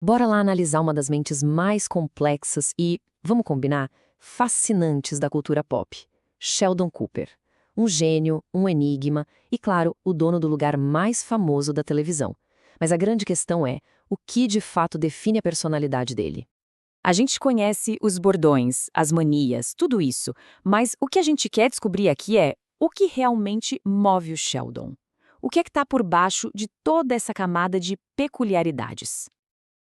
Bora lá analisar uma das mentes mais complexas e, vamos combinar, fascinantes da cultura pop. Sheldon Cooper. Um gênio, um enigma e, claro, o dono do lugar mais famoso da televisão. Mas a grande questão é, o que de fato define a personalidade dele? A gente conhece os bordões, as manias, tudo isso, mas o que a gente quer descobrir aqui é o que realmente move o Sheldon. O que é que está por baixo de toda essa camada de peculiaridades?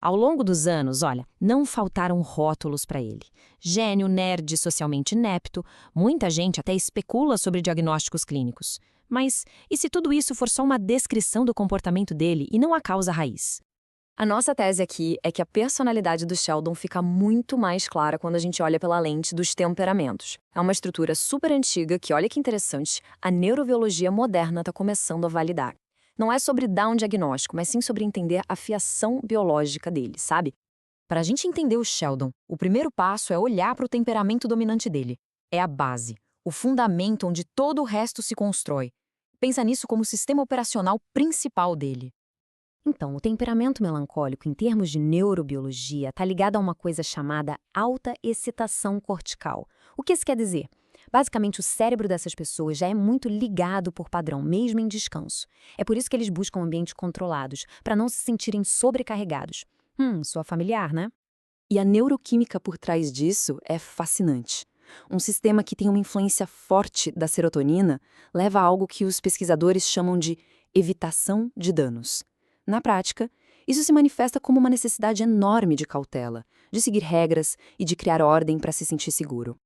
Ao longo dos anos, olha, não faltaram rótulos para ele. Gênio, nerd, socialmente inepto, muita gente até especula sobre diagnósticos clínicos. Mas e se tudo isso for só uma descrição do comportamento dele e não a causa raiz? A nossa tese aqui é que a personalidade do Sheldon fica muito mais clara quando a gente olha pela lente dos temperamentos. É uma estrutura super antiga que, olha que interessante, a neurobiologia moderna está começando a validar. Não é sobre dar um diagnóstico, mas sim sobre entender a fiação biológica dele, sabe? Para a gente entender o Sheldon, o primeiro passo é olhar para o temperamento dominante dele. É a base, o fundamento onde todo o resto se constrói. Pensa nisso como o sistema operacional principal dele. Então, o temperamento melancólico, em termos de neurobiologia, está ligado a uma coisa chamada alta excitação cortical. O que isso quer dizer? Basicamente, o cérebro dessas pessoas já é muito ligado por padrão, mesmo em descanso. É por isso que eles buscam ambientes controlados, para não se sentirem sobrecarregados. Soa familiar, né? E a neuroquímica por trás disso é fascinante. Um sistema que tem uma influência forte da serotonina leva a algo que os pesquisadores chamam de evitação de danos. Na prática, isso se manifesta como uma necessidade enorme de cautela, de seguir regras e de criar ordem para se sentir seguro.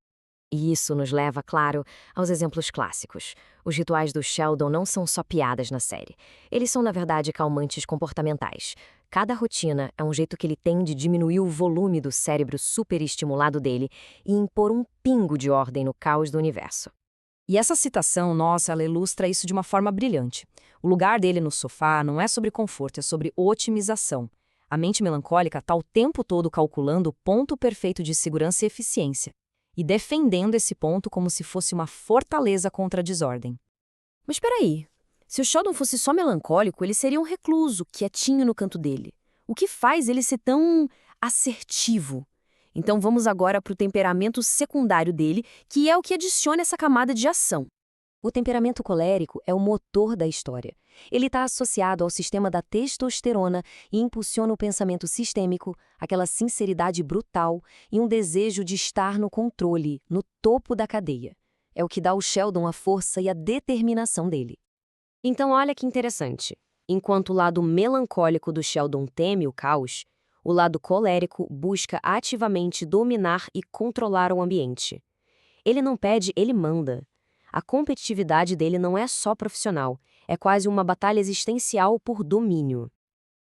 E isso nos leva, claro, aos exemplos clássicos. Os rituais do Sheldon não são só piadas na série. Eles são, na verdade, calmantes comportamentais. Cada rotina é um jeito que ele tem de diminuir o volume do cérebro superestimulado dele e impor um pingo de ordem no caos do universo. E essa citação, nossa, ela ilustra isso de uma forma brilhante. O lugar dele no sofá não é sobre conforto, é sobre otimização. A mente melancólica está o tempo todo calculando o ponto perfeito de segurança e eficiência, e defendendo esse ponto como se fosse uma fortaleza contra a desordem. Mas espera aí, se o Sheldon fosse só melancólico, ele seria um recluso, quietinho no canto dele. O que faz ele ser tão assertivo? Então vamos agora para o temperamento secundário dele, que é o que adiciona essa camada de ação. O temperamento colérico é o motor da história. Ele está associado ao sistema da testosterona e impulsiona o pensamento sistêmico, aquela sinceridade brutal e um desejo de estar no controle, no topo da cadeia. É o que dá ao Sheldon a força e a determinação dele. Então olha que interessante. Enquanto o lado melancólico do Sheldon teme o caos, o lado colérico busca ativamente dominar e controlar o ambiente. Ele não pede, ele manda. A competitividade dele não é só profissional, é quase uma batalha existencial por domínio.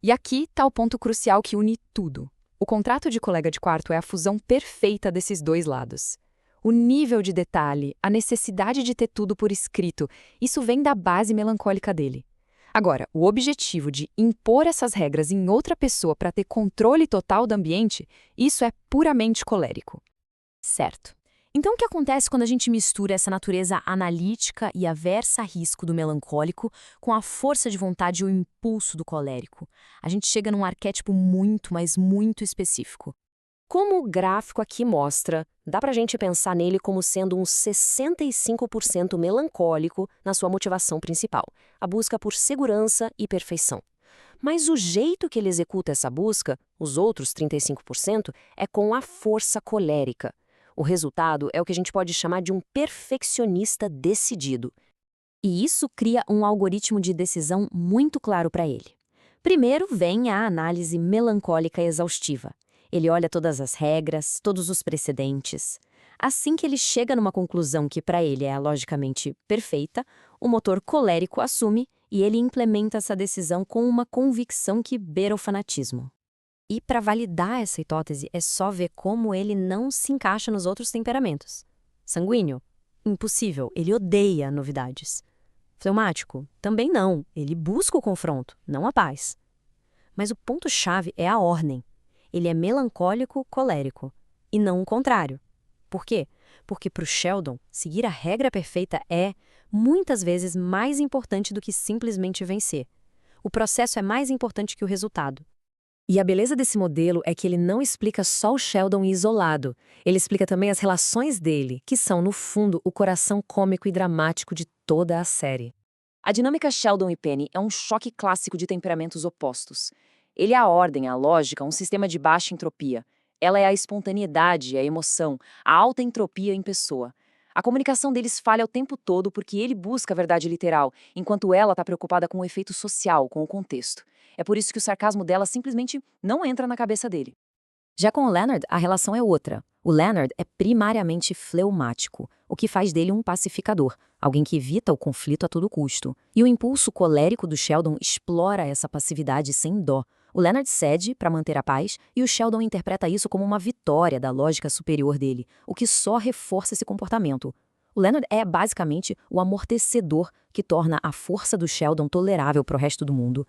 E aqui está o ponto crucial que une tudo. O contrato de colega de quarto é a fusão perfeita desses dois lados. O nível de detalhe, a necessidade de ter tudo por escrito, isso vem da base melancólica dele. Agora, o objetivo de impor essas regras em outra pessoa para ter controle total do ambiente, isso é puramente colérico. Certo. Então o que acontece quando a gente mistura essa natureza analítica e aversa a risco do melancólico com a força de vontade e o impulso do colérico? A gente chega num arquétipo muito, mas muito específico. Como o gráfico aqui mostra, dá pra gente pensar nele como sendo um 65% melancólico na sua motivação principal, a busca por segurança e perfeição. Mas o jeito que ele executa essa busca, os outros 35%, é com a força colérica. O resultado é o que a gente pode chamar de um perfeccionista decidido. E isso cria um algoritmo de decisão muito claro para ele. Primeiro vem a análise melancólica exaustiva. Ele olha todas as regras, todos os precedentes. Assim que ele chega numa conclusão que para ele é logicamente perfeita, o motor colérico assume e ele implementa essa decisão com uma convicção que beira o fanatismo. E para validar essa hipótese é só ver como ele não se encaixa nos outros temperamentos. Sanguíneo? Impossível, ele odeia novidades. Fleumático? Também não, ele busca o confronto, não a paz. Mas o ponto-chave é a ordem. Ele é melancólico-colérico, e não o contrário. Por quê? Porque para o Sheldon, seguir a regra perfeita é, muitas vezes, mais importante do que simplesmente vencer. O processo é mais importante que o resultado. E a beleza desse modelo é que ele não explica só o Sheldon isolado. Ele explica também as relações dele, que são, no fundo, o coração cômico e dramático de toda a série. A dinâmica Sheldon e Penny é um choque clássico de temperamentos opostos. Ele é a ordem, a lógica, um sistema de baixa entropia. Ela é a espontaneidade, a emoção, a alta entropia em pessoa. A comunicação deles falha o tempo todo porque ele busca a verdade literal, enquanto ela está preocupada com o efeito social, com o contexto. É por isso que o sarcasmo dela simplesmente não entra na cabeça dele. Já com o Leonard, a relação é outra. O Leonard é primariamente fleumático, o que faz dele um pacificador, alguém que evita o conflito a todo custo. E o impulso colérico do Sheldon explora essa passividade sem dó. O Leonard cede para manter a paz e o Sheldon interpreta isso como uma vitória da lógica superior dele, o que só reforça esse comportamento. O Leonard é basicamente o amortecedor que torna a força do Sheldon tolerável para o resto do mundo.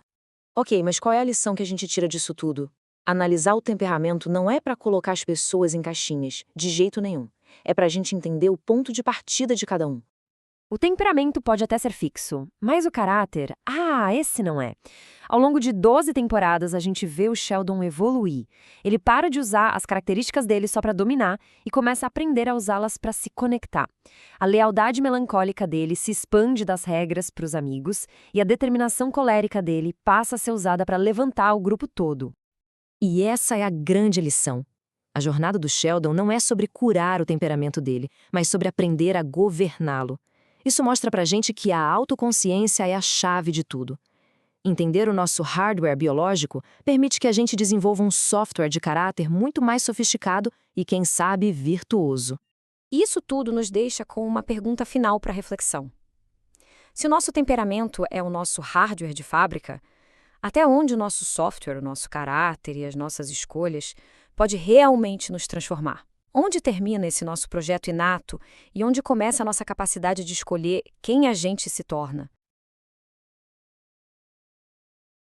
Ok, mas qual é a lição que a gente tira disso tudo? Analisar o temperamento não é para colocar as pessoas em caixinhas, de jeito nenhum. É para a gente entender o ponto de partida de cada um. O temperamento pode até ser fixo, mas o caráter, esse não é. Ao longo de 12 temporadas, a gente vê o Sheldon evoluir. Ele para de usar as características dele só para dominar e começa a aprender a usá-las para se conectar. A lealdade melancólica dele se expande das regras para os amigos e a determinação colérica dele passa a ser usada para levantar o grupo todo. E essa é a grande lição. A jornada do Sheldon não é sobre curar o temperamento dele, mas sobre aprender a governá-lo. Isso mostra pra gente que a autoconsciência é a chave de tudo. Entender o nosso hardware biológico permite que a gente desenvolva um software de caráter muito mais sofisticado e, quem sabe, virtuoso. Isso tudo nos deixa com uma pergunta final para reflexão. Se o nosso temperamento é o nosso hardware de fábrica, até onde o nosso software, o nosso caráter e as nossas escolhas pode realmente nos transformar? Onde termina esse nosso projeto inato e onde começa a nossa capacidade de escolher quem a gente se torna?